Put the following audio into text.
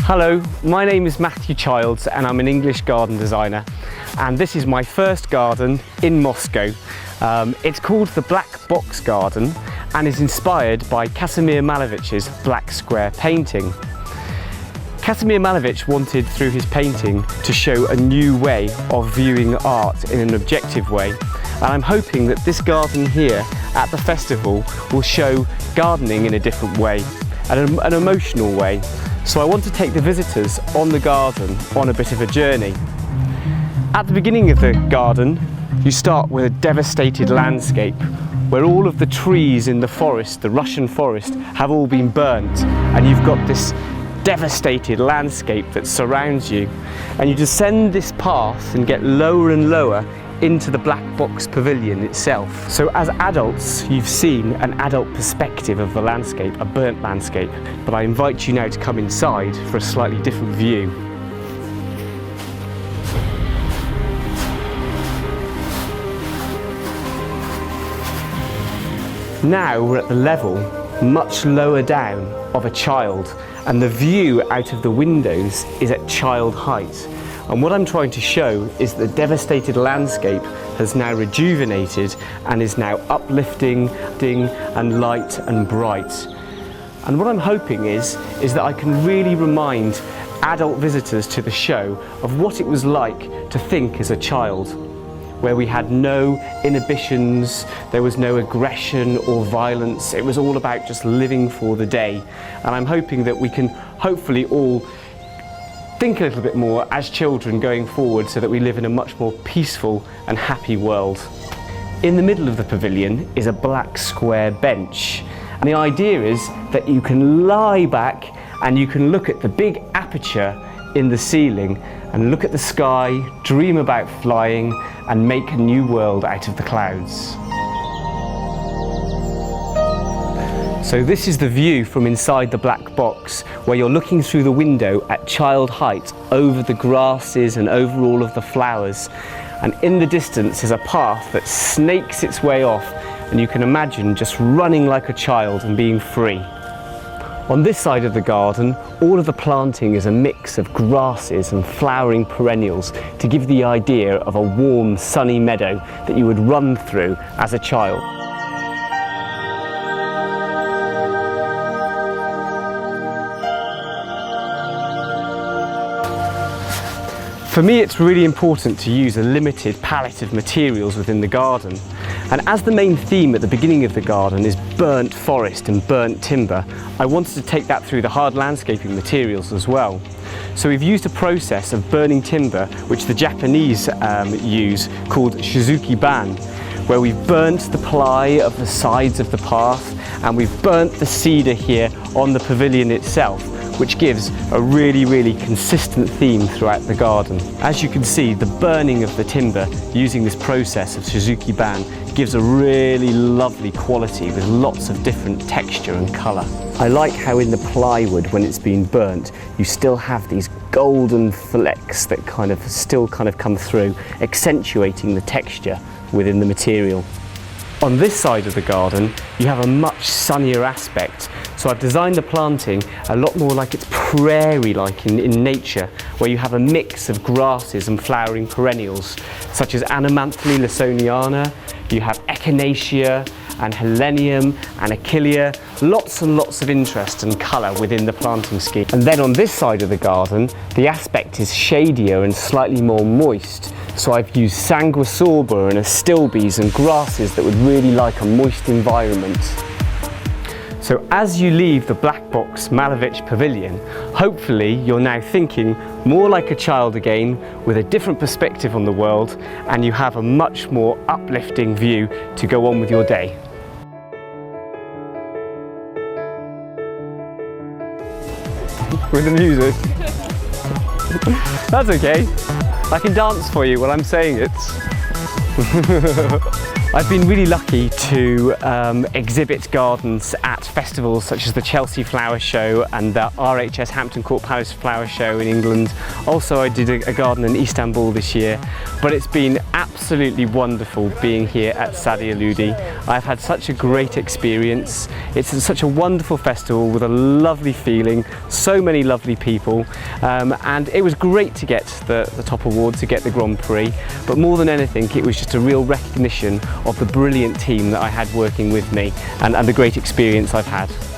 Hello, my name is Matthew Childs and I'm an English garden designer, and this is my first garden in Moscow. It's called the Black Box Garden and is inspired by Kazimir Malevich's Black Square painting. Kazimir Malevich wanted, through his painting, to show a new way of viewing art in an objective way, and I'm hoping that this garden here at the festival will show gardening in a different way, an emotional way. So I want to take the visitors on the garden on a bit of a journey. At the beginning of the garden, you start with a devastated landscape where all of the trees in the forest, the Russian forest, have all been burnt, and you've got this devastated landscape that surrounds you. And you descend this path and get lower and lower into the Black Box Pavilion itself. So as adults, you've seen an adult perspective of the landscape, a burnt landscape, but I invite you now to come inside for a slightly different view. Now we're at the level much lower down of a child, and the view out of the windows is at child height. And what I'm trying to show is the devastated landscape has now rejuvenated and is now uplifting and light and bright. And what I'm hoping is that I can really remind adult visitors to the show of what it was like to think as a child, where we had no inhibitions, there was no aggression or violence. It was all about just living for the day. And I'm hoping that we can hopefully all think a little bit more as children going forward, so that we live in a much more peaceful and happy world. In the middle of the pavilion is a black square bench, and the idea is that you can lie back and you can look at the big aperture in the ceiling and look at the sky, dream about flying and make a new world out of the clouds. So this is the view from inside the black box, where you're looking through the window at child height over the grasses and over all of the flowers. And in the distance is a path that snakes its way off, and you can imagine just running like a child and being free. On this side of the garden, all of the planting is a mix of grasses and flowering perennials to give the idea of a warm, sunny meadow that you would run through as a child. For me, it's really important to use a limited palette of materials within the garden. And as the main theme at the beginning of the garden is burnt forest and burnt timber, I wanted to take that through the hard landscaping materials as well. So we've used a process of burning timber, which the Japanese use, called shizuki-ban, where we've burnt the ply of the sides of the path, and we've burnt the cedar here on the pavilion itself, which gives a really consistent theme throughout the garden. As you can see, the burning of the timber using this process of shizuki-ban gives a really lovely quality with lots of different texture and colour. I like how in the plywood, when it's been burnt, you still have these golden flecks that still come through, accentuating the texture within the material. On this side of the garden, you have a much sunnier aspect. So I've designed the planting a lot more like it's prairie-like in nature, where you have a mix of grasses and flowering perennials, such as Anamanthale lawsoniana, you have Echinacea and Helenium and Achillea, lots and lots of interest and colour within the planting scheme. And then on this side of the garden, the aspect is shadier and slightly more moist. So I've used Sanguisorba and Astilbes and grasses that would really like a moist environment. So as you leave the Black Box Malevich Pavilion, hopefully you're now thinking more like a child again, with a different perspective on the world, and you have a much more uplifting view to go on with your day. With the music. That's okay. I can dance for you while I'm saying it. I've been really lucky to exhibit gardens at festivals such as the Chelsea Flower Show and the RHS Hampton Court Palace Flower Show in England. Also, I did a garden in Istanbul this year, but it's been absolutely absolutely wonderful being here at Sadia Ludi. I've had such a great experience. It's such a wonderful festival with a lovely feeling, so many lovely people, and it was great to get the top award, to get the Grand Prix, but more than anything it was just a real recognition of the brilliant team that I had working with me and the great experience I've had.